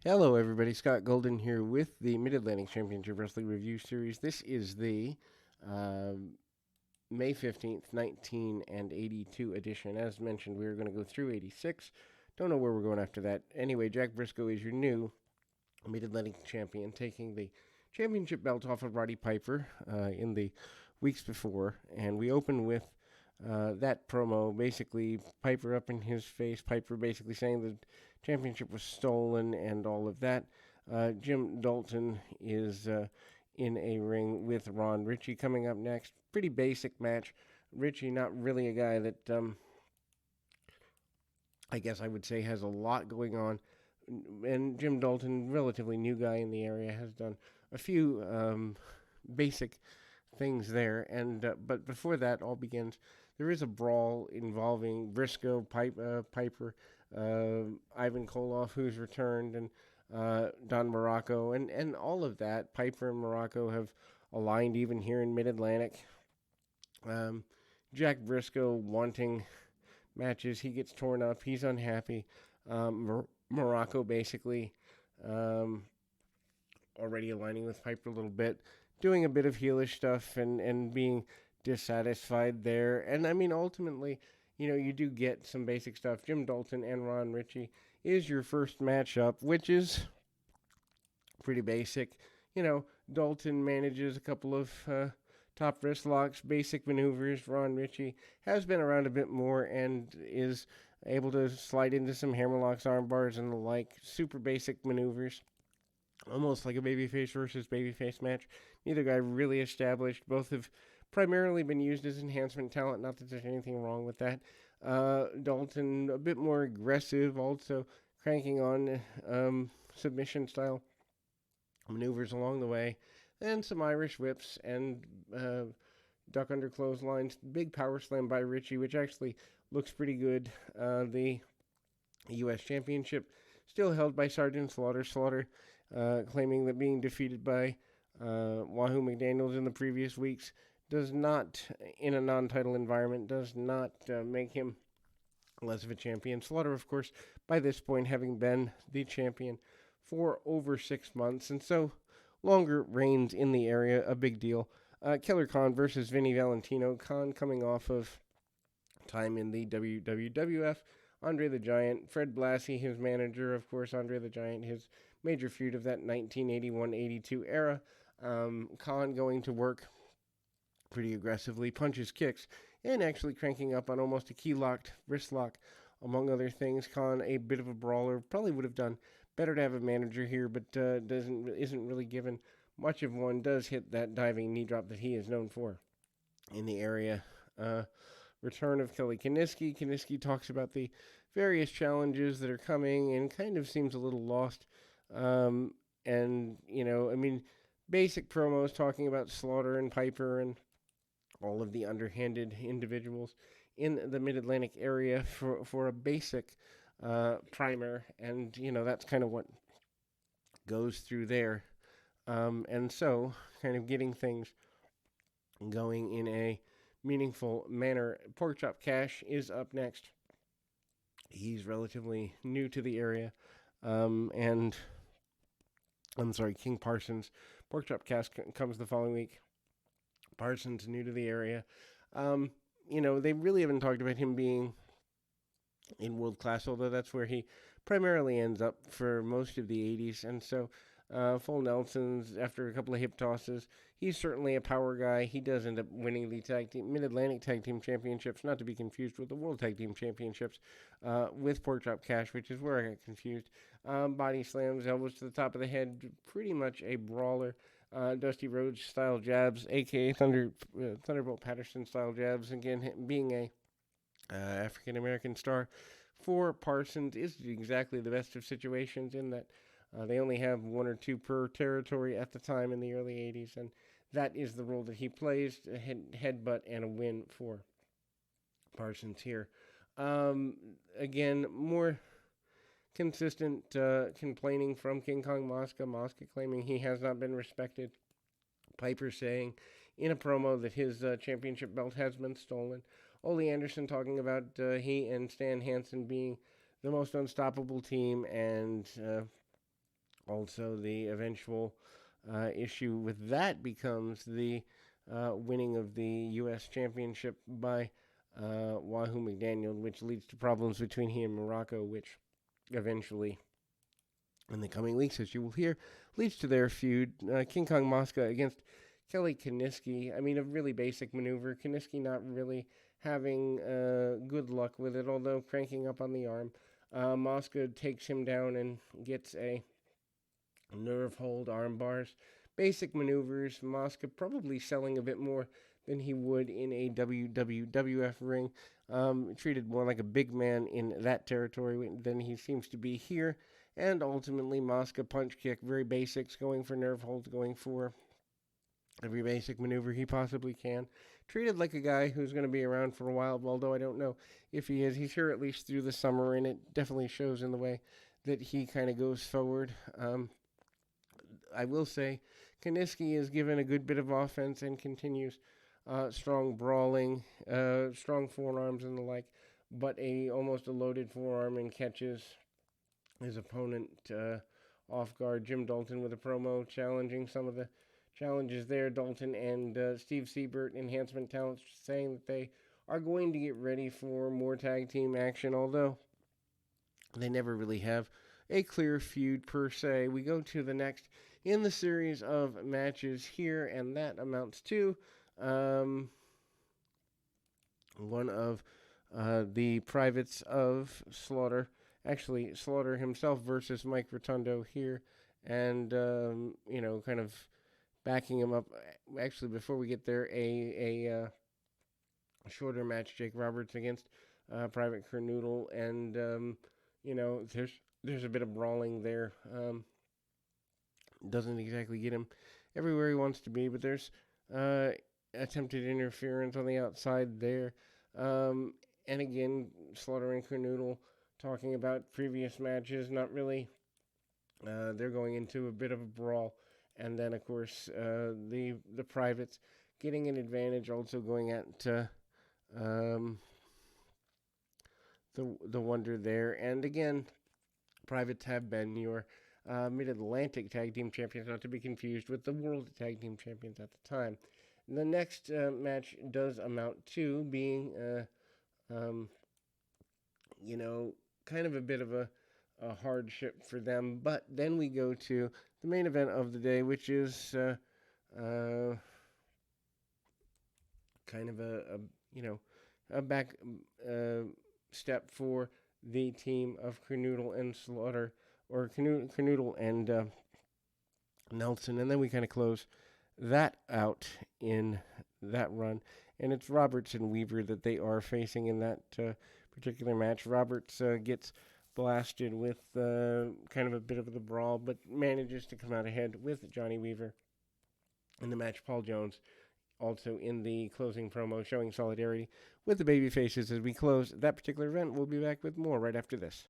Hello, everybody. Scott Golden here with the Mid Atlantic Championship Wrestling Review Series. This is the uh, May 15th, 1982 edition. As mentioned, we are going to go through 86. Don't know where we're going after that. Anyway, Jack Briscoe is your new Mid Atlantic champion, taking the championship belt off of Roddy Piper in the weeks before. And we open with that promo, basically Piper up in his face, Piper basically saying the championship was stolen and all of that. Jim Dalton is in a ring with Ron Ritchie coming up next. Pretty basic match. Ritchie, not really a guy that I guess I would say has a lot going on. And Jim Dalton, relatively new guy in the area, has done a few basic things there. And but before that all begins, there is a brawl involving Briscoe, Piper, Ivan Koloff, who's returned, and Don Morocco, and all of that. Piper and Morocco have aligned even here in Mid Atlantic. Um, Jack Briscoe wanting matches, he gets torn up. He's unhappy. Morocco basically um, already aligning with Piper a little bit, doing a bit of heelish stuff and being dissatisfied there. And I mean, ultimately, you do get some basic stuff. Jim Dalton and Ron Ritchie is your first matchup, which is pretty basic. Dalton manages a couple of top wrist locks, basic maneuvers. Ron Ritchie has been around a bit more and is able to slide into some hammerlocks, arm bars, and the like. Super basic maneuvers, almost like a babyface versus babyface match. Neither guy really established. Both have primarily been used as enhancement talent. Not that there's anything wrong with that. Dalton a bit more aggressive, also cranking on submission style maneuvers along the way, and some Irish whips and duck under clotheslines. Big power slam by Ritchie, which actually looks pretty good. The U.S. Championship still held by Sergeant Slaughter. Slaughter claiming that being defeated by Wahoo McDaniels in the previous weeks does not, in a non-title environment, does not make him less of a champion. Slaughter, of course, by this point having been the champion for over 6 months, and so longer reigns in the area, a big deal. Killer Khan versus Vinny Valentino. Khan coming off of time in the WWF. Andre the Giant, Fred Blassie, his manager, of course, Andre the Giant, his major feud of that 1981-82 era. Khan going to work pretty aggressively, punches, kicks, and actually cranking up on almost a key locked wrist lock, among other things. Khan, a bit of a brawler, probably would have done better to have a manager here, but isn't really given much of one. Does hit that diving knee drop that he is known for in the area. Return of Kelly Kiniski. Kiniski talks about the various challenges that are coming and kind of seems a little lost. And, I mean, basic promos talking about Slaughter and Piper and all of the underhanded individuals in the Mid Atlantic area for a basic primer. And, that's kind of what goes through there. And so, kind of getting things going in a meaningful manner. Porkchop Cash is up next. He's relatively new to the area. And I'm sorry, King Parsons. Porkchop Cash comes the following week. Parsons new to the area. They really haven't talked about him being in world class, although that's where he primarily ends up for most of the 80s. And so Full Nelson's, after a couple of hip tosses, he's certainly a power guy. He does end up winning the Mid-Atlantic Tag Team Championships, not to be confused with the World Tag Team Championships, with Porkchop Cash, which is where I got confused. Body slams, elbows to the top of the head, pretty much a brawler. Dusty Rhodes style jabs, aka Thunderbolt Patterson style jabs. Again, being a African American star for Parsons is exactly the best of situations in that they only have one or two per territory at the time in the early 80s, and that is the role that he plays, a headbutt and a win for Parsons here. Again, more consistent complaining from King Kong Mosca. Mosca claiming he has not been respected. Piper saying in a promo that his championship belt has been stolen. Ole Anderson talking about he and Stan Hansen being the most unstoppable team, and Also, the eventual issue with that becomes the winning of the U.S. Championship by Wahoo McDaniel, which leads to problems between he and Morocco, which eventually, in the coming weeks, as you will hear, leads to their feud. King Kong Mosca against Kelly Kiniski. I mean, a really basic maneuver. Kiniski not really having good luck with it, although cranking up on the arm. Mosca takes him down and gets a nerve hold, arm bars. Basic maneuvers. Mosca probably selling a bit more than he would in a WWF ring. Treated more like a big man in that territory than he seems to be here. And ultimately, Mosca punch kick, very basics, going for nerve holds, going for every basic maneuver he possibly can. Treated like a guy who's going to be around for a while, although I don't know if he is. He's here at least through the summer, and it definitely shows in the way that he kind of goes forward. I will say, Kiniski is given a good bit of offense and continues strong brawling, strong forearms and the like, but almost a loaded forearm and catches his opponent off guard. Jim Dalton with a promo challenging some of the challenges there. Dalton and Steve Siebert, Enhancement Talents, saying that they are going to get ready for more tag team action, although they never really have a clear feud per se. We go to the next in the series of matches here, and that amounts to one of the privates of Slaughter. Actually, Slaughter himself versus Mike Rotundo here, and kind of backing him up. Actually, before we get there, a shorter match: Jake Roberts against Private Kernoodle, and there's a bit of brawling there. Doesn't exactly get him everywhere he wants to be, but there's attempted interference on the outside there. And again, Slaughter and Kernoodle talking about previous matches, not really. They're going into a bit of a brawl. And then, of course, the privates getting an advantage, also going at the Wonder there. And again, privates have been your Mid-Atlantic Tag Team Champions, not to be confused with the World Tag Team Champions at the time. The next match does amount to being, kind of a bit of a hardship for them. But then we go to the main event of the day, which is kind of a back step for the team of Kernoodle and Slaughter, or Kernoodle and Nelson, and then we kind of close that out in that run. And it's Roberts and Weaver that they are facing in that particular match. Roberts gets blasted with kind of a bit of the brawl, but manages to come out ahead with Johnny Weaver in the match. Paul Jones also in the closing promo showing solidarity with the baby faces as we close that particular event. We'll be back with more right after this.